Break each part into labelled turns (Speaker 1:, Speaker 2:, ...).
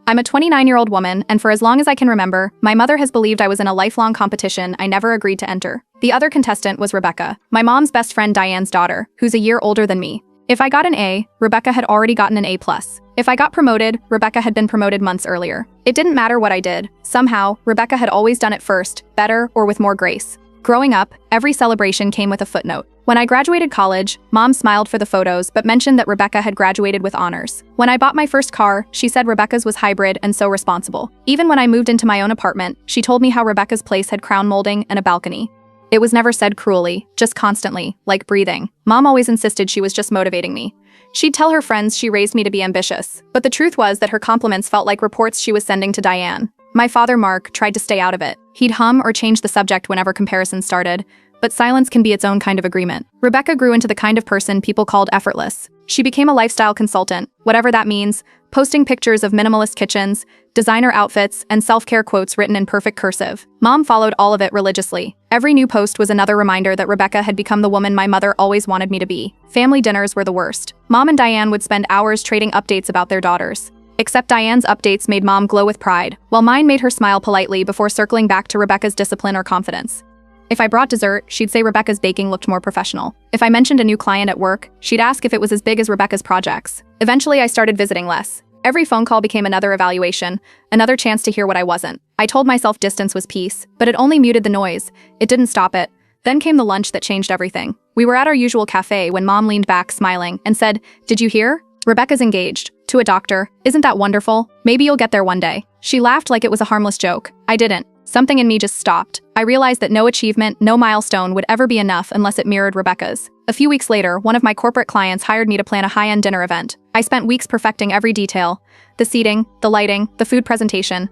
Speaker 1: I'm a 29-year-old woman, and for as long as I can remember, my mother has believed I was in a lifelong competition I never agreed to enter. The other contestant was Rebecca, my mom's best friend Diane's daughter, who's a year older than me. If I got an A, Rebecca had already gotten an A+. If I got promoted, Rebecca had been promoted months earlier. It didn't matter what I did. Somehow, Rebecca had always done it first, better, or with more grace. Growing up, every celebration came with a footnote. When I graduated college, Mom smiled for the photos but mentioned that Rebecca had graduated with honors. When I bought my first car, she said Rebecca's was hybrid and so responsible. Even when I moved into my own apartment, she told me how Rebecca's place had crown molding and a balcony. It was never said cruelly, just constantly, like breathing. Mom always insisted she was just motivating me. She'd tell her friends she raised me to be ambitious, but the truth was that her compliments felt like reports she was sending to Diane. My father, Mark, tried to stay out of it. He'd hum or change the subject whenever comparisons started, but silence can be its own kind of agreement. Rebecca grew into the kind of person people called effortless. She became a lifestyle consultant, whatever that means, posting pictures of minimalist kitchens, designer outfits, and self-care quotes written in perfect cursive. Mom followed all of it religiously. Every new post was another reminder that Rebecca had become the woman my mother always wanted me to be. Family dinners were the worst. Mom and Diane would spend hours trading updates about their daughters. Except Diane's updates made Mom glow with pride, while mine made her smile politely before circling back to Rebecca's discipline or confidence. If I brought dessert, she'd say Rebecca's baking looked more professional. If I mentioned a new client at work, she'd ask if it was as big as Rebecca's projects. Eventually, I started visiting less. Every phone call became another evaluation, another chance to hear what I wasn't. I told myself distance was peace, but it only muted the noise. It didn't stop it. Then came the lunch that changed everything. We were at our usual cafe when Mom leaned back, smiling, and said, "Did you hear? Rebecca's engaged. To a doctor. Isn't that wonderful? Maybe you'll get there one day." She laughed like it was a harmless joke. I didn't. Something in me just stopped. I realized that no achievement, no milestone would ever be enough unless it mirrored Rebecca's. A few weeks later, one of my corporate clients hired me to plan a high-end dinner event. I spent weeks perfecting every detail. The seating, the lighting, the food presentation.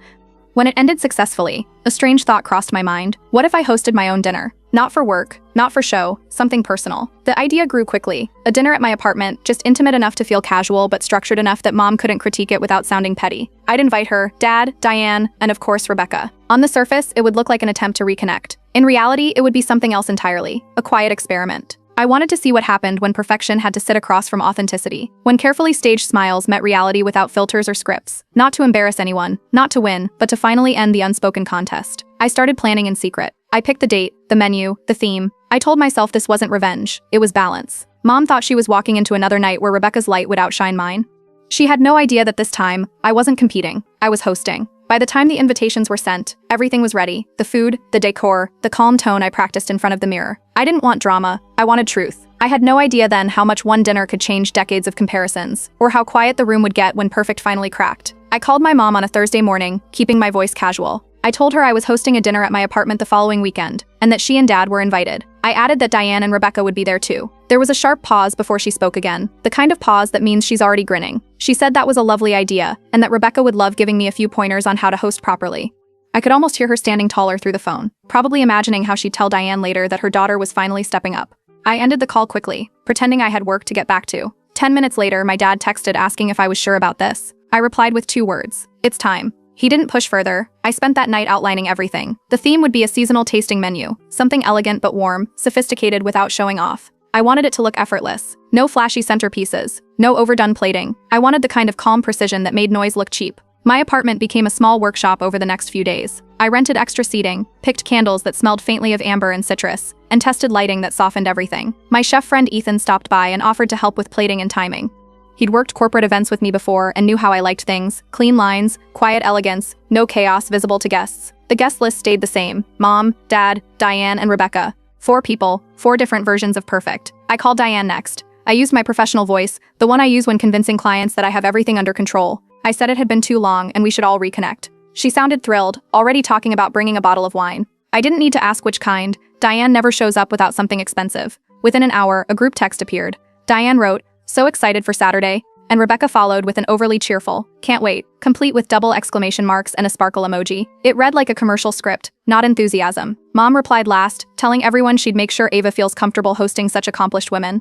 Speaker 1: When it ended successfully, a strange thought crossed my mind. What if I hosted my own dinner? Not for work, not for show, something personal. The idea grew quickly. A dinner at my apartment, just intimate enough to feel casual but structured enough that Mom couldn't critique it without sounding petty. I'd invite her, Dad, Diane, and of course Rebecca. On the surface, it would look like an attempt to reconnect. In reality, it would be something else entirely, a quiet experiment. I wanted to see what happened when perfection had to sit across from authenticity. When carefully staged smiles met reality without filters or scripts. Not to embarrass anyone, not to win, but to finally end the unspoken contest. I started planning in secret. I picked the date, the menu, the theme. I told myself this wasn't revenge, it was balance. Mom thought she was walking into another night where Rebecca's light would outshine mine. She had no idea that this time, I wasn't competing, I was hosting. By the time the invitations were sent, everything was ready. The food, the decor, the calm tone I practiced in front of the mirror. I didn't want drama, I wanted truth. I had no idea then how much one dinner could change decades of comparisons, or how quiet the room would get when perfect finally cracked. I called my mom on a Thursday morning, keeping my voice casual. I told her I was hosting a dinner at my apartment the following weekend, and that she and Dad were invited. I added that Diane and Rebecca would be there too. There was a sharp pause before she spoke again, the kind of pause that means she's already grinning. She said that was a lovely idea, and that Rebecca would love giving me a few pointers on how to host properly. I could almost hear her standing taller through the phone, probably imagining how she'd tell Diane later that her daughter was finally stepping up. I ended the call quickly, pretending I had work to get back to. 10 minutes later, my dad texted asking if I was sure about this. I replied with 2 words. It's time. He didn't push further. I spent that night outlining everything. The theme would be a seasonal tasting menu, something elegant but warm, sophisticated without showing off. I wanted it to look effortless. No flashy centerpieces, no overdone plating. I wanted the kind of calm precision that made noise look cheap. My apartment became a small workshop over the next few days. I rented extra seating, picked candles that smelled faintly of amber and citrus, and tested lighting that softened everything. My chef friend Ethan stopped by and offered to help with plating and timing. He'd worked corporate events with me before and knew how I liked things. Clean lines, quiet elegance, no chaos visible to guests. The guest list stayed the same. Mom, Dad, Diane, and Rebecca. 4 people, 4 different versions of perfect. I called Diane next. I used my professional voice, the one I use when convincing clients that I have everything under control. I said it had been too long and we should all reconnect. She sounded thrilled, already talking about bringing a bottle of wine. I didn't need to ask which kind. Diane never shows up without something expensive. Within an hour, a group text appeared. Diane wrote, "So excited for Saturday," and Rebecca followed with an overly cheerful, "Can't wait," complete with double exclamation marks and a sparkle emoji. It read like a commercial script, not enthusiasm. Mom replied last, telling everyone she'd make sure Ava feels comfortable hosting such accomplished women.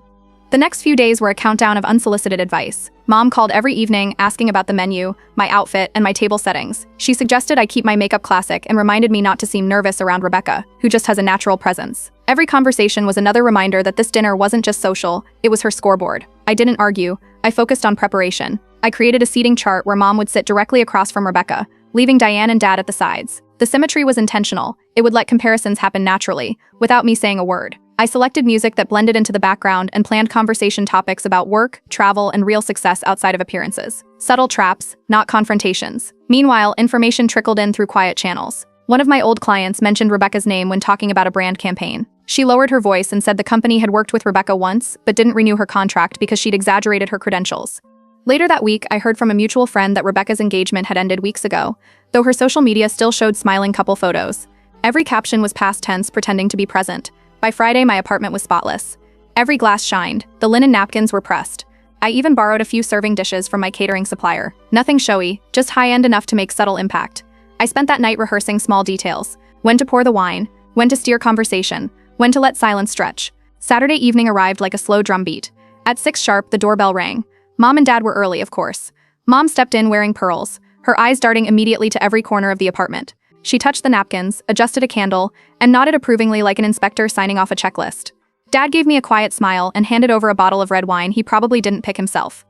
Speaker 1: The next few days were a countdown of unsolicited advice. Mom called every evening asking about the menu, my outfit, and my table settings. She suggested I keep my makeup classic and reminded me not to seem nervous around Rebecca, who just has a natural presence. Every conversation was another reminder that this dinner wasn't just social, it was her scoreboard. I didn't argue, I focused on preparation. I created a seating chart where Mom would sit directly across from Rebecca, leaving Diane and Dad at the sides. The symmetry was intentional. It would let comparisons happen naturally, without me saying a word. I selected music that blended into the background and planned conversation topics about work, travel, and real success outside of appearances. Subtle traps, not confrontations. Meanwhile, information trickled in through quiet channels. One of my old clients mentioned Rebecca's name when talking about a brand campaign. She lowered her voice and said the company had worked with Rebecca once, but didn't renew her contract because she'd exaggerated her credentials. Later that week, I heard from a mutual friend that Rebecca's engagement had ended weeks ago, though her social media still showed smiling couple photos. Every caption was past tense, pretending to be present. By Friday, my apartment was spotless. Every glass shined, the linen napkins were pressed. I even borrowed a few serving dishes from my catering supplier. Nothing showy, just high-end enough to make subtle impact. I spent that night rehearsing small details. When to pour the wine, when to steer conversation, when to let silence stretch. Saturday evening arrived like a slow drumbeat. At 6 sharp, the doorbell rang. Mom and Dad were early, of course. Mom stepped in wearing pearls, her eyes darting immediately to every corner of the apartment. She touched the napkins, adjusted a candle, and nodded approvingly like an inspector signing off a checklist. Dad gave me a quiet smile and handed over a bottle of red wine he probably didn't pick himself.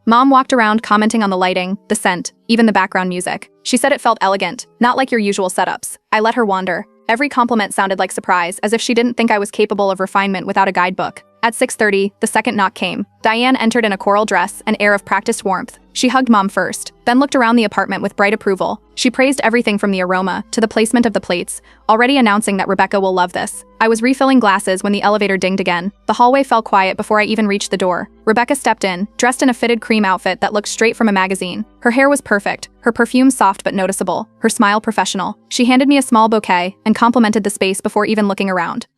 Speaker 1: Mom walked around commenting on the lighting, the scent, even the background music. She said it felt elegant, not like your usual setups. I let her wander. Every compliment sounded like surprise, as if she didn't think I was capable of refinement without a guidebook. At 6:30, the second knock came. Diane entered in a coral dress, an air of practiced warmth. She hugged Mom first, then looked around the apartment with bright approval. She praised everything from the aroma to the placement of the plates, already announcing that Rebecca will love this. I was refilling glasses when the elevator dinged again. The hallway fell quiet before I even reached the door. Rebecca stepped in, dressed in a fitted cream outfit that looked straight from a magazine. Her hair was perfect, her perfume soft but noticeable, her smile professional. She handed me a small bouquet and complimented the space before even looking around.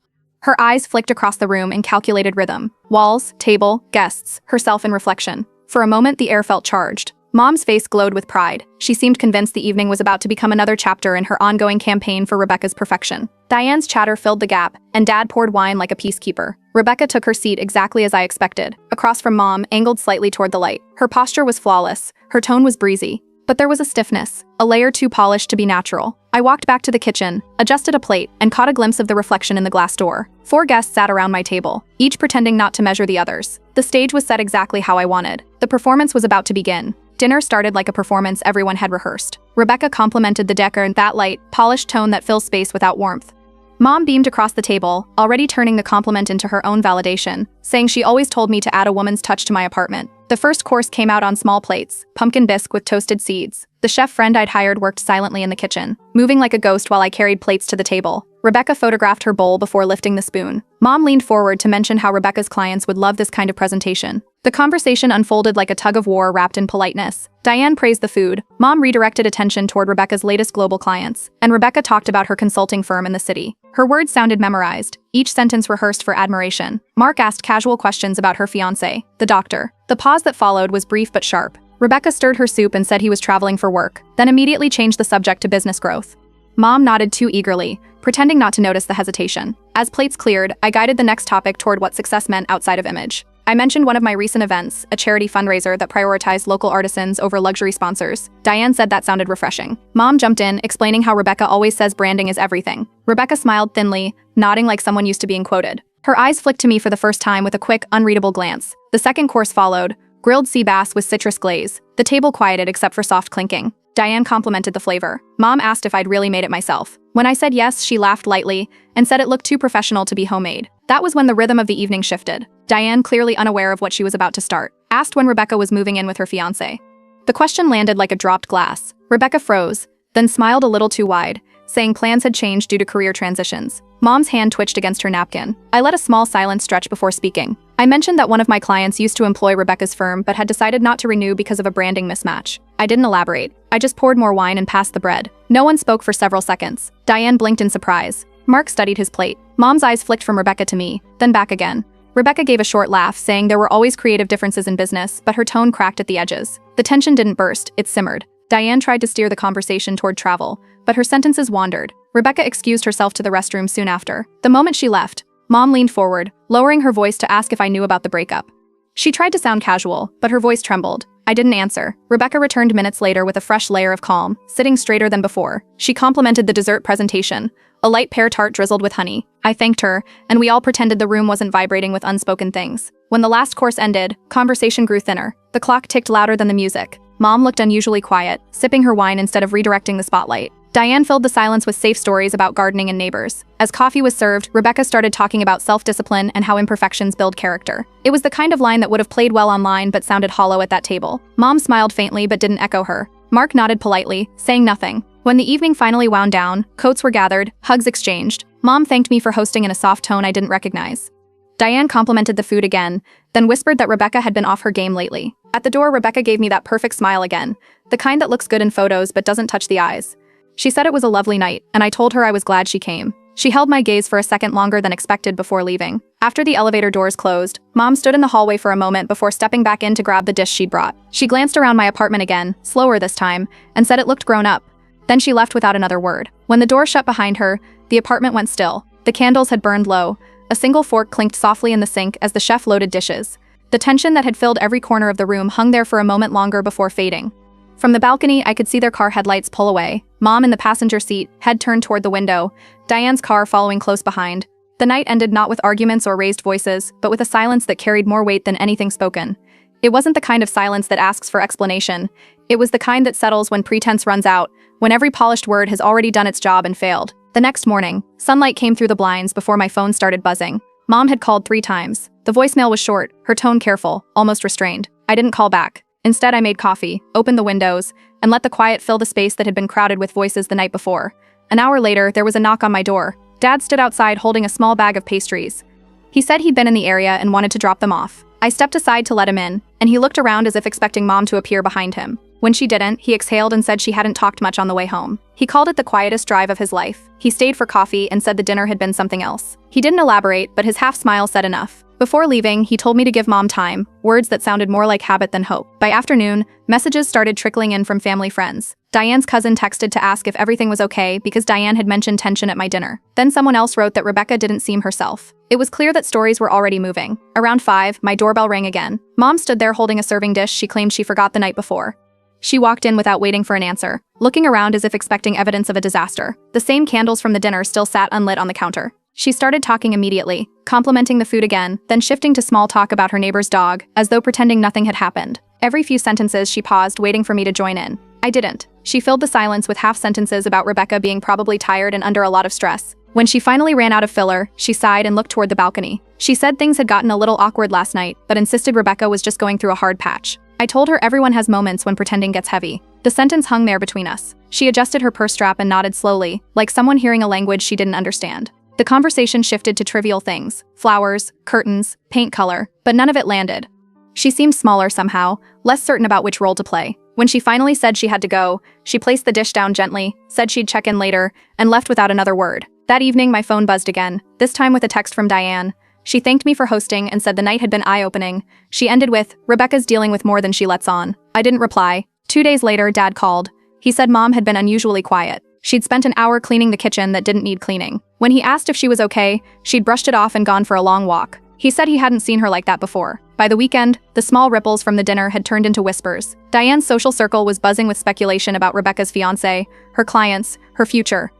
Speaker 1: Her eyes flicked across the room in calculated rhythm. Walls, table, guests, herself in reflection. For a moment, the air felt charged. Mom's face glowed with pride. She seemed convinced the evening was about to become another chapter in her ongoing campaign for Rebecca's perfection. Diane's chatter filled the gap, and Dad poured wine like a peacekeeper. Rebecca took her seat exactly as I expected, across from Mom, angled slightly toward the light. Her posture was flawless. Her tone was breezy. But there was a stiffness, a layer too polished to be natural. I walked back to the kitchen, adjusted a plate, and caught a glimpse of the reflection in the glass door. 4 guests sat around my table, each pretending not to measure the others. The stage was set exactly how I wanted. The performance was about to begin. Dinner started like a performance everyone had rehearsed. Rebecca complimented the decor in that light, polished tone that fills space without warmth. Mom beamed across the table, already turning the compliment into her own validation, saying she always told me to add a woman's touch to my apartment. The first course came out on small plates, pumpkin bisque with toasted seeds. The chef friend I'd hired worked silently in the kitchen, moving like a ghost while I carried plates to the table. Rebecca photographed her bowl before lifting the spoon. Mom leaned forward to mention how Rebecca's clients would love this kind of presentation. The conversation unfolded like a tug-of-war wrapped in politeness. Diane praised the food, Mom redirected attention toward Rebecca's latest global clients, and Rebecca talked about her consulting firm in the city. Her words sounded memorized, each sentence rehearsed for admiration. Mark asked casual questions about her fiancé, the doctor. The pause that followed was brief but sharp. Rebecca stirred her soup and said he was traveling for work, then immediately changed the subject to business growth. Mom nodded too eagerly, pretending not to notice the hesitation. As plates cleared, I guided the next topic toward what success meant outside of image. I mentioned one of my recent events, a charity fundraiser that prioritized local artisans over luxury sponsors. Diane said that sounded refreshing. Mom jumped in, explaining how Rebecca always says branding is everything. Rebecca smiled thinly, nodding like someone used to being quoted. Her eyes flicked to me for the first time with a quick, unreadable glance. The second course followed, grilled sea bass with citrus glaze. The table quieted except for soft clinking. Diane complimented the flavor. Mom asked if I'd really made it myself. When I said yes, she laughed lightly and said it looked too professional to be homemade. That was when the rhythm of the evening shifted. Diane, clearly unaware of what she was about to start, asked when Rebecca was moving in with her fiancé. The question landed like a dropped glass. Rebecca froze, then smiled a little too wide, saying plans had changed due to career transitions. Mom's hand twitched against her napkin. I let a small silence stretch before speaking. I mentioned that one of my clients used to employ Rebecca's firm but had decided not to renew because of a branding mismatch. I didn't elaborate. I just poured more wine and passed the bread. No one spoke for several seconds. Diane blinked in surprise. Mark studied his plate. Mom's eyes flicked from Rebecca to me, then back again. Rebecca gave a short laugh, saying there were always creative differences in business, but her tone cracked at the edges. The tension didn't burst, it simmered. Diane tried to steer the conversation toward travel, but her sentences wandered. Rebecca excused herself to the restroom soon after. The moment she left, Mom leaned forward, lowering her voice to ask if I knew about the breakup. She tried to sound casual, but her voice trembled. I didn't answer. Rebecca returned minutes later with a fresh layer of calm, sitting straighter than before. She complimented the dessert presentation, a light pear tart drizzled with honey. I thanked her, and we all pretended the room wasn't vibrating with unspoken things. When the last course ended, conversation grew thinner. The clock ticked louder than the music. Mom looked unusually quiet, sipping her wine instead of redirecting the spotlight. Diane filled the silence with safe stories about gardening and neighbors. As coffee was served, Rebecca started talking about self-discipline and how imperfections build character. It was the kind of line that would have played well online but sounded hollow at that table. Mom smiled faintly but didn't echo her. Mark nodded politely, saying nothing. When the evening finally wound down, coats were gathered, hugs exchanged. Mom thanked me for hosting in a soft tone I didn't recognize. Diane complimented the food again, then whispered that Rebecca had been off her game lately. At the door, Rebecca gave me that perfect smile again, the kind that looks good in photos but doesn't touch the eyes. She said it was a lovely night, and I told her I was glad she came. She held my gaze for a second longer than expected before leaving. After the elevator doors closed, Mom stood in the hallway for a moment before stepping back in to grab the dish she'd brought. She glanced around my apartment again, slower this time, and said it looked grown up. Then she left without another word. When the door shut behind her, the apartment went still. The candles had burned low. A single fork clinked softly in the sink as the chef loaded dishes. The tension that had filled every corner of the room hung there for a moment longer before fading. From the balcony, I could see their car headlights pull away, Mom in the passenger seat, head turned toward the window, Diane's car following close behind. The night ended not with arguments or raised voices, but with a silence that carried more weight than anything spoken. It wasn't the kind of silence that asks for explanation. It was the kind that settles when pretense runs out, when every polished word has already done its job and failed. The next morning, sunlight came through the blinds before my phone started buzzing. Mom had called 3 times. The voicemail was short, her tone careful, almost restrained. I didn't call back. Instead, I made coffee, opened the windows, and let the quiet fill the space that had been crowded with voices the night before. An hour later, there was a knock on my door. Dad stood outside holding a small bag of pastries. He said he'd been in the area and wanted to drop them off. I stepped aside to let him in, and he looked around as if expecting Mom to appear behind him. When she didn't, he exhaled and said she hadn't talked much on the way home. He called it the quietest drive of his life. He stayed for coffee and said the dinner had been something else. He didn't elaborate, but his half-smile said enough. Before leaving, he told me to give Mom time, words that sounded more like habit than hope. By afternoon, messages started trickling in from family friends. Diane's cousin texted to ask if everything was okay because Diane had mentioned tension at my dinner. Then someone else wrote that Rebecca didn't seem herself. It was clear that stories were already moving. Around 5, my doorbell rang again. Mom stood there holding a serving dish she claimed she forgot the night before. She walked in without waiting for an answer, looking around as if expecting evidence of a disaster. The same candles from the dinner still sat unlit on the counter. She started talking immediately, complimenting the food again, then shifting to small talk about her neighbor's dog, as though pretending nothing had happened. Every few sentences she paused, waiting for me to join in. I didn't. She filled the silence with half sentences about Rebecca being probably tired and under a lot of stress. When she finally ran out of filler, she sighed and looked toward the balcony. She said things had gotten a little awkward last night, but insisted Rebecca was just going through a hard patch. I told her everyone has moments when pretending gets heavy. The sentence hung there between us. She adjusted her purse strap and nodded slowly, like someone hearing a language she didn't understand. The conversation shifted to trivial things, flowers, curtains, paint color, but none of it landed. She seemed smaller somehow, less certain about which role to play. When she finally said she had to go, she placed the dish down gently, said she'd check in later, and left without another word. That evening, my phone buzzed again, this time with a text from Diane. She thanked me for hosting and said the night had been eye-opening. She ended with, "Rebecca's dealing with more than she lets on." I didn't reply. 2 days later, Dad called. He said Mom had been unusually quiet. She'd spent an hour cleaning the kitchen that didn't need cleaning. When he asked if she was okay, she'd brushed it off and gone for a long walk. He said he hadn't seen her like that before. By the weekend, the small ripples from the dinner had turned into whispers. Diane's social circle was buzzing with speculation about Rebecca's fiancé, her clients, her future.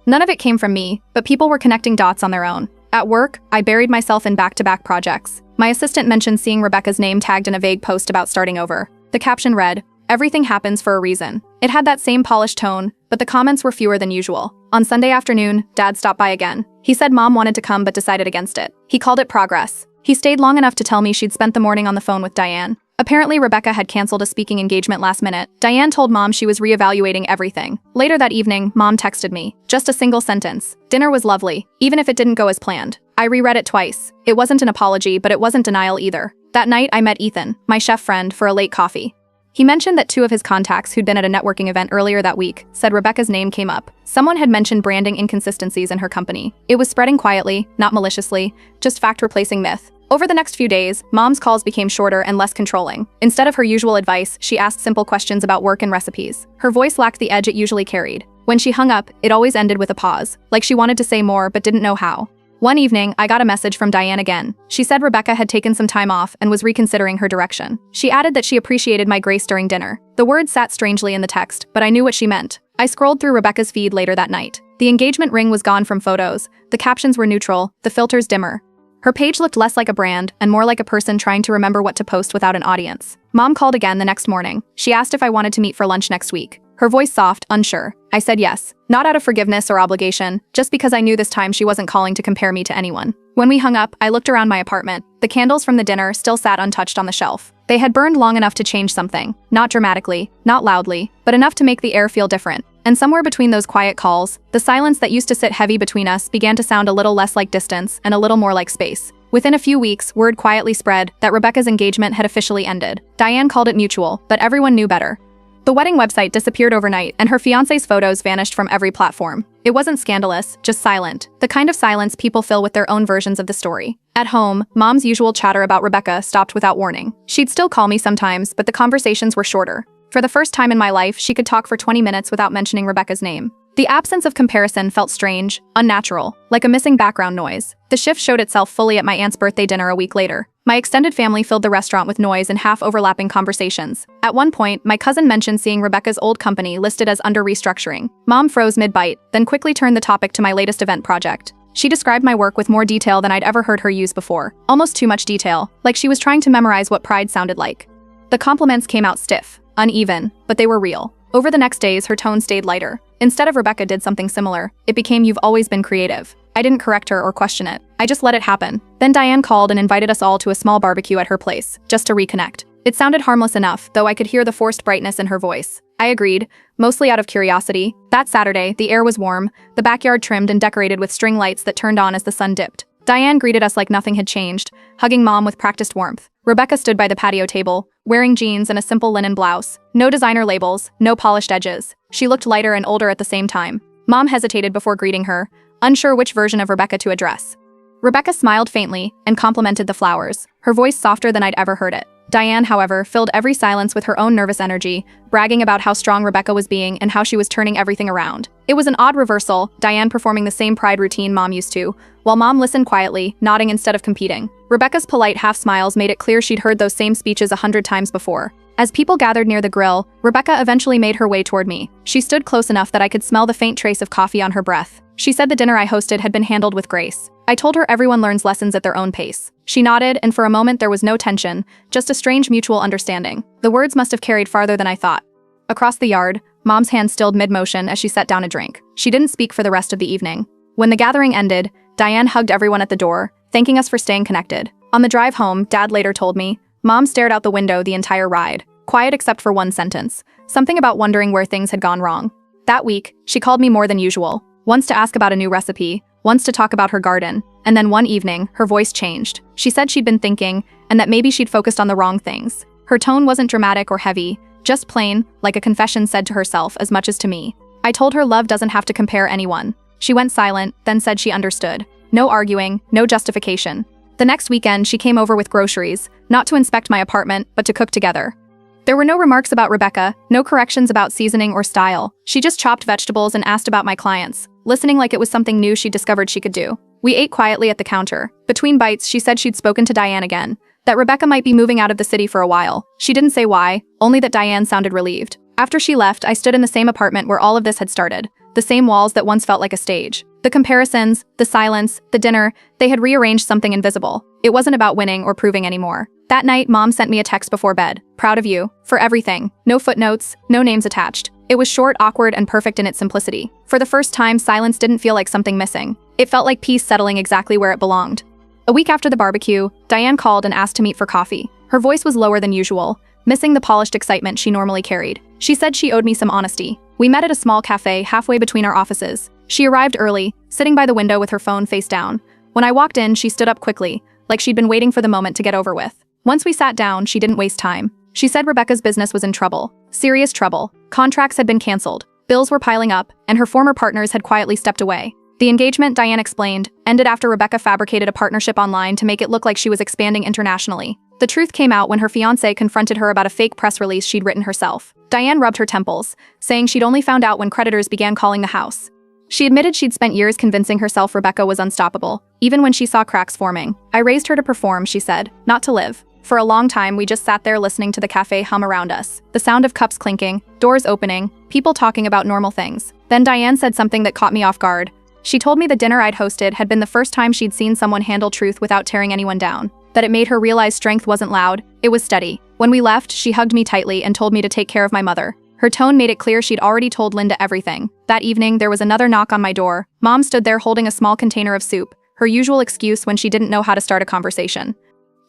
Speaker 1: None of it came from me, but people were connecting dots on their own. At work, I buried myself in back-to-back projects. My assistant mentioned seeing Rebecca's name tagged in a vague post about starting over. The caption read, "Everything happens for a reason." It had that same polished tone, but the comments were fewer than usual. On Sunday afternoon, Dad stopped by again. He said Mom wanted to come but decided against it. He called it progress. He stayed long enough to tell me she'd spent the morning on the phone with Diane. Apparently, Rebecca had canceled a speaking engagement last minute. Diane told Mom she was reevaluating everything. Later that evening, Mom texted me. Just a single sentence. "Dinner was lovely, even if it didn't go as planned." I reread it twice. It wasn't an apology, but it wasn't denial either. That night, I met Ethan, my chef friend, for a late coffee. He mentioned that 2 of his contacts who'd been at a networking event earlier that week said Rebecca's name came up. Someone had mentioned branding inconsistencies in her company. It was spreading quietly, not maliciously, just fact replacing myth. Over the next few days, Mom's calls became shorter and less controlling. Instead of her usual advice, she asked simple questions about work and recipes. Her voice lacked the edge it usually carried. When she hung up, it always ended with a pause, like she wanted to say more but didn't know how. One evening, I got a message from Diane again. She said Rebecca had taken some time off and was reconsidering her direction. She added that she appreciated my grace during dinner. The words sat strangely in the text, but I knew what she meant. I scrolled through Rebecca's feed later that night. The engagement ring was gone from photos, the captions were neutral, the filters dimmer. Her page looked less like a brand and more like a person trying to remember what to post without an audience. Mom called again the next morning. She asked if I wanted to meet for lunch next week. Her voice soft, unsure. I said yes. Not out of forgiveness or obligation, just because I knew this time she wasn't calling to compare me to anyone. When we hung up, I looked around my apartment. The candles from the dinner still sat untouched on the shelf. They had burned long enough to change something. Not dramatically, not loudly, but enough to make the air feel different. And somewhere between those quiet calls, the silence that used to sit heavy between us began to sound a little less like distance and a little more like space. Within a few weeks, word quietly spread that Rebecca's engagement had officially ended. Diane called it mutual, but everyone knew better. The wedding website disappeared overnight, and her fiancé's photos vanished from every platform. It wasn't scandalous, just silent. The kind of silence people fill with their own versions of the story. At home, Mom's usual chatter about Rebecca stopped without warning. She'd still call me sometimes, but the conversations were shorter. For the first time in my life, she could talk for 20 minutes without mentioning Rebecca's name. The absence of comparison felt strange, unnatural, like a missing background noise. The shift showed itself fully at my aunt's birthday dinner a week later. My extended family filled the restaurant with noise and half-overlapping conversations. At one point, my cousin mentioned seeing Rebecca's old company listed as under restructuring. Mom froze mid-bite, then quickly turned the topic to my latest event project. She described my work with more detail than I'd ever heard her use before. Almost too much detail, like she was trying to memorize what pride sounded like. The compliments came out stiff, uneven, but they were real. Over the next days, her tone stayed lighter. Instead of Rebecca did something similar, it became you've always been creative. I didn't correct her or question it. I just let it happen. Then Diane called and invited us all to a small barbecue at her place, just to reconnect. It sounded harmless enough, though I could hear the forced brightness in her voice. I agreed, mostly out of curiosity. That Saturday, the air was warm, the backyard trimmed and decorated with string lights that turned on as the sun dipped. Diane greeted us like nothing had changed, hugging Mom with practiced warmth. Rebecca stood by the patio table, wearing jeans and a simple linen blouse. No designer labels, no polished edges. She looked lighter and older at the same time. Mom hesitated before greeting her, unsure which version of Rebecca to address. Rebecca smiled faintly and complimented the flowers, her voice softer than I'd ever heard it. Diane, however, filled every silence with her own nervous energy, bragging about how strong Rebecca was being and how she was turning everything around. It was an odd reversal, Diane performing the same pride routine Mom used to, while Mom listened quietly, nodding instead of competing. Rebecca's polite half-smiles made it clear she'd heard those same speeches 100 times before. As people gathered near the grill, Rebecca eventually made her way toward me. She stood close enough that I could smell the faint trace of coffee on her breath. She said the dinner I hosted had been handled with grace. I told her everyone learns lessons at their own pace. She nodded, and for a moment there was no tension, just a strange mutual understanding. The words must have carried farther than I thought. Across the yard, Mom's hand stilled mid-motion as she set down a drink. She didn't speak for the rest of the evening. When the gathering ended, Diane hugged everyone at the door, thanking us for staying connected. On the drive home, Dad later told me, Mom stared out the window the entire ride, quiet except for one sentence, something about wondering where things had gone wrong. That week, she called me more than usual, once to ask about a new recipe, once to talk about her garden, and then one evening, her voice changed. She said she'd been thinking, and that maybe she'd focused on the wrong things. Her tone wasn't dramatic or heavy, just plain, like a confession said to herself as much as to me. I told her love doesn't have to compare anyone. She went silent, then said she understood. No arguing, no justification. The next weekend, she came over with groceries, not to inspect my apartment, but to cook together. There were no remarks about Rebecca, no corrections about seasoning or style. She just chopped vegetables and asked about my clients, listening like it was something new she discovered she could do. We ate quietly at the counter. Between bites, she said she'd spoken to Diane again, that Rebecca might be moving out of the city for a while. She didn't say why, only that Diane sounded relieved. After she left, I stood in the same apartment where all of this had started, the same walls that once felt like a stage. The comparisons, the silence, the dinner, they had rearranged something invisible. It wasn't about winning or proving anymore. That night, Mom sent me a text before bed. Proud of you. For everything. No footnotes, no names attached. It was short, awkward, and perfect in its simplicity. For the first time, silence didn't feel like something missing. It felt like peace settling exactly where it belonged. A week after the barbecue, Diane called and asked to meet for coffee. Her voice was lower than usual, missing the polished excitement she normally carried. She said she owed me some honesty. We met at a small cafe halfway between our offices. She arrived early, sitting by the window with her phone face down. When I walked in, she stood up quickly, like she'd been waiting for the moment to get over with. Once we sat down, she didn't waste time. She said Rebecca's business was in trouble. Serious trouble. Contracts had been canceled. Bills were piling up, and her former partners had quietly stepped away. The engagement, Diane explained, ended after Rebecca fabricated a partnership online to make it look like she was expanding internationally. The truth came out when her fiancé confronted her about a fake press release she'd written herself. Diane rubbed her temples, saying she'd only found out when creditors began calling the house. She admitted she'd spent years convincing herself Rebecca was unstoppable, even when she saw cracks forming. I raised her to perform, she said, not to live. For a long time, we just sat there listening to the cafe hum around us. The sound of cups clinking, doors opening, people talking about normal things. Then Diane said something that caught me off guard. She told me the dinner I'd hosted had been the first time she'd seen someone handle truth without tearing anyone down, that it made her realize strength wasn't loud, it was steady. When we left, she hugged me tightly and told me to take care of my mother. Her tone made it clear she'd already told Linda everything. That evening, there was another knock on my door. Mom stood there holding a small container of soup, her usual excuse when she didn't know how to start a conversation.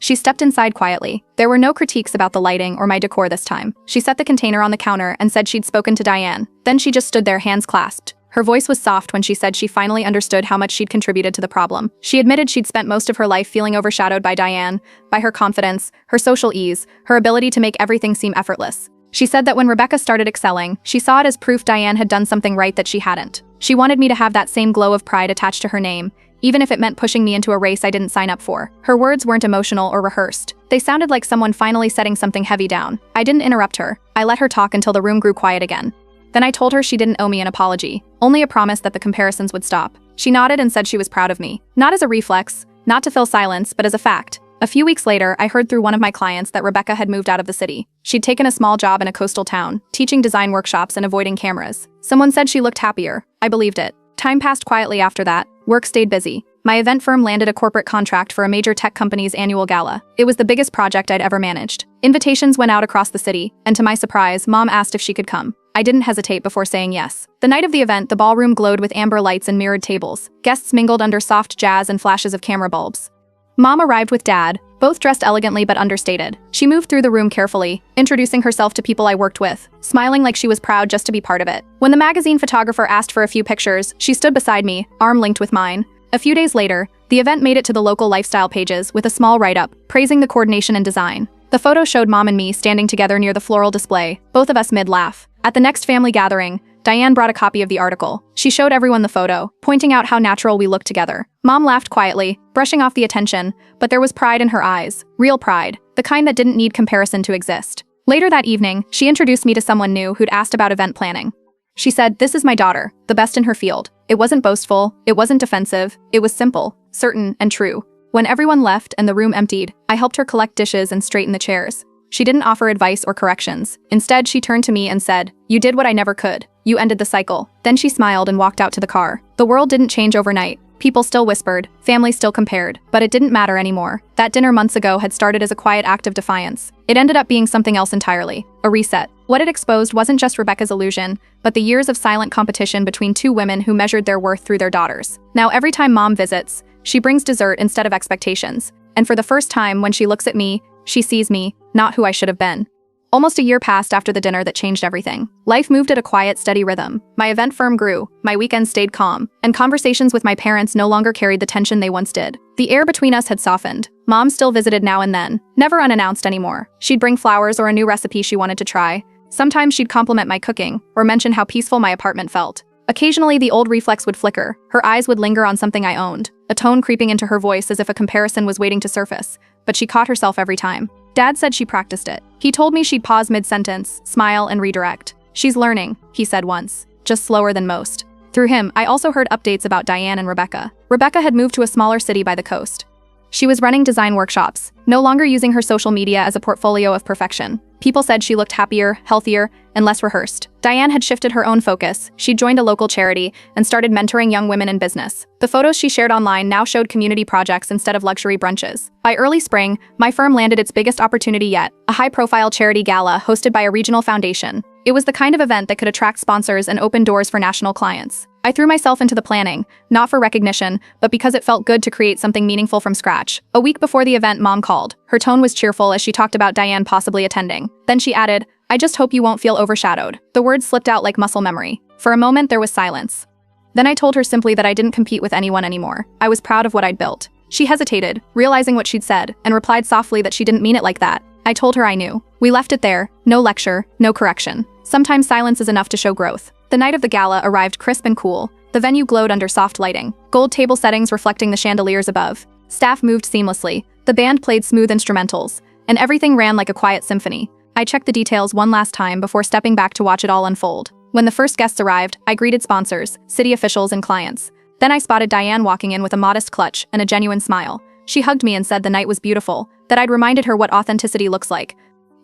Speaker 1: She stepped inside quietly. There were no critiques about the lighting or my decor this time. She set the container on the counter and said she'd spoken to Diane. Then she just stood there, hands clasped. Her voice was soft when she said she finally understood how much she'd contributed to the problem. She admitted she'd spent most of her life feeling overshadowed by Diane, by her confidence, her social ease, her ability to make everything seem effortless. She said that when Rebecca started excelling, she saw it as proof Diane had done something right that she hadn't. She wanted me to have that same glow of pride attached to her name, even if it meant pushing me into a race I didn't sign up for. Her words weren't emotional or rehearsed. They sounded like someone finally setting something heavy down. I didn't interrupt her. I let her talk until the room grew quiet again. Then I told her she didn't owe me an apology, only a promise that the comparisons would stop. She nodded and said she was proud of me. Not as a reflex, not to fill silence, but as a fact. A few weeks later, I heard through one of my clients that Rebecca had moved out of the city. She'd taken a small job in a coastal town, teaching design workshops and avoiding cameras. Someone said she looked happier. I believed it. Time passed quietly after that. Work stayed busy. My event firm landed a corporate contract for a major tech company's annual gala. It was the biggest project I'd ever managed. Invitations went out across the city, and to my surprise, Mom asked if she could come. I didn't hesitate before saying yes. The night of the event, the ballroom glowed with amber lights and mirrored tables. Guests mingled under soft jazz and flashes of camera bulbs. Mom arrived with Dad, both dressed elegantly but understated. She moved through the room carefully, introducing herself to people I worked with, smiling like she was proud just to be part of it. When the magazine photographer asked for a few pictures, she stood beside me, arm linked with mine. A few days later, the event made it to the local lifestyle pages with a small write-up, praising the coordination and design. The photo showed Mom and me standing together near the floral display, both of us mid-laugh. At the next family gathering, Diane brought a copy of the article. She showed everyone the photo, pointing out how natural we looked together. Mom laughed quietly, brushing off the attention, but there was pride in her eyes. Real pride, the kind that didn't need comparison to exist. Later that evening, she introduced me to someone new who'd asked about event planning. She said, "This is my daughter, the best in her field." It wasn't boastful, it wasn't defensive, it was simple, certain, and true. When everyone left and the room emptied, I helped her collect dishes and straighten the chairs. She didn't offer advice or corrections. Instead, she turned to me and said, "You did what I never could. You ended the cycle." Then she smiled and walked out to the car. The world didn't change overnight. People still whispered, families still compared, but it didn't matter anymore. That dinner months ago had started as a quiet act of defiance. It ended up being something else entirely, a reset. What it exposed wasn't just Rebecca's illusion, but the years of silent competition between two women who measured their worth through their daughters. Now every time Mom visits, she brings dessert instead of expectations. And for the first time, when she looks at me, she sees me, not who I should have been. Almost a year passed after the dinner that changed everything. Life moved at a quiet, steady rhythm. My event firm grew, my weekends stayed calm, and conversations with my parents no longer carried the tension they once did. The air between us had softened. Mom still visited now and then, never unannounced anymore. She'd bring flowers or a new recipe she wanted to try. Sometimes she'd compliment my cooking, or mention how peaceful my apartment felt. Occasionally, the old reflex would flicker. Her eyes would linger on something I owned, a tone creeping into her voice as if a comparison was waiting to surface. But she caught herself every time. Dad said she practiced it. He told me she'd pause mid-sentence, smile, and redirect. "She's learning," he said once, "just slower than most." Through him, I also heard updates about Diane and Rebecca. Rebecca had moved to a smaller city by the coast. She was running design workshops, no longer using her social media as a portfolio of perfection. People said she looked happier, healthier, and less rehearsed. Diane had shifted her own focus. She'd joined a local charity and started mentoring young women in business. The photos she shared online now showed community projects instead of luxury brunches. By early spring, my firm landed its biggest opportunity yet, a high-profile charity gala hosted by a regional foundation. It was the kind of event that could attract sponsors and open doors for national clients. I threw myself into the planning, not for recognition, but because it felt good to create something meaningful from scratch. A week before the event, Mom called. Her tone was cheerful as she talked about Diane possibly attending. Then she added, "I just hope you won't feel overshadowed." The words slipped out like muscle memory. For a moment, there was silence. Then I told her simply that I didn't compete with anyone anymore. I was proud of what I'd built. She hesitated, realizing what she'd said, and replied softly that she didn't mean it like that. I told her I knew. We left it there, no lecture, no correction. Sometimes silence is enough to show growth. The night of the gala arrived crisp and cool. The venue glowed under soft lighting, gold table settings reflecting the chandeliers above. Staff moved seamlessly, the band played smooth instrumentals, and everything ran like a quiet symphony. I checked the details one last time before stepping back to watch it all unfold. When the first guests arrived, I greeted sponsors, city officials, and clients. Then I spotted Diane walking in with a modest clutch and a genuine smile. She hugged me and said the night was beautiful, that I'd reminded her what authenticity looks like.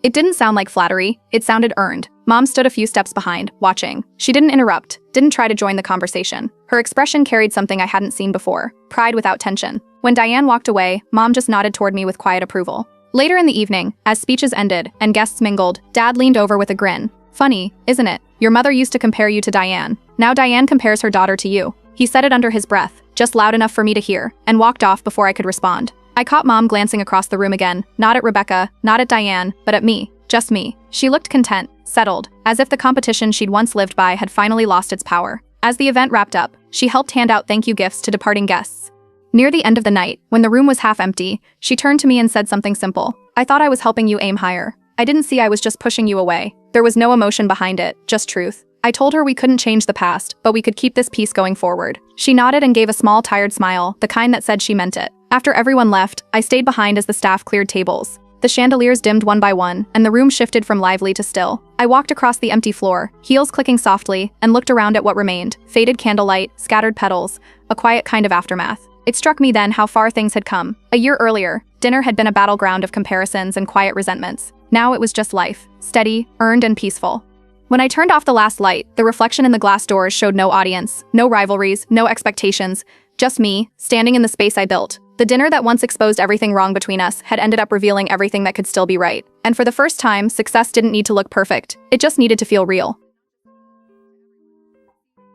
Speaker 1: It didn't sound like flattery, it sounded earned. Mom stood a few steps behind, watching. She didn't interrupt, didn't try to join the conversation. Her expression carried something I hadn't seen before, pride without tension. When Diane walked away, Mom just nodded toward me with quiet approval. Later in the evening, as speeches ended and guests mingled, Dad leaned over with a grin. Funny, isn't it? Your mother used to compare you to Diane. Now Diane compares her daughter to you. He said it under his breath, just loud enough for me to hear, and walked off before I could respond. I caught Mom glancing across the room again, not at Rebecca, not at Diane, but at me, just me. She looked content, settled, as if the competition she'd once lived by had finally lost its power. As the event wrapped up, she helped hand out thank you gifts to departing guests. Near the end of the night, when the room was half empty, she turned to me and said something simple. I thought I was helping you aim higher. I didn't see I was just pushing you away. There was no emotion behind it, just truth. I told her we couldn't change the past, but we could keep this piece going forward. She nodded and gave a small, tired smile, the kind that said she meant it. After everyone left, I stayed behind as the staff cleared tables. The chandeliers dimmed one by one, and the room shifted from lively to still. I walked across the empty floor, heels clicking softly, and looked around at what remained. Faded candlelight, scattered petals, a quiet kind of aftermath. It struck me then how far things had come. A year earlier, dinner had been a battleground of comparisons and quiet resentments. Now it was just life, steady, earned, and peaceful. When I turned off the last light, the reflection in the glass doors showed no audience, no rivalries, no expectations, just me, standing in the space I built. The dinner that once exposed everything wrong between us had ended up revealing everything that could still be right. And for the first time, success didn't need to look perfect. It just needed to feel real.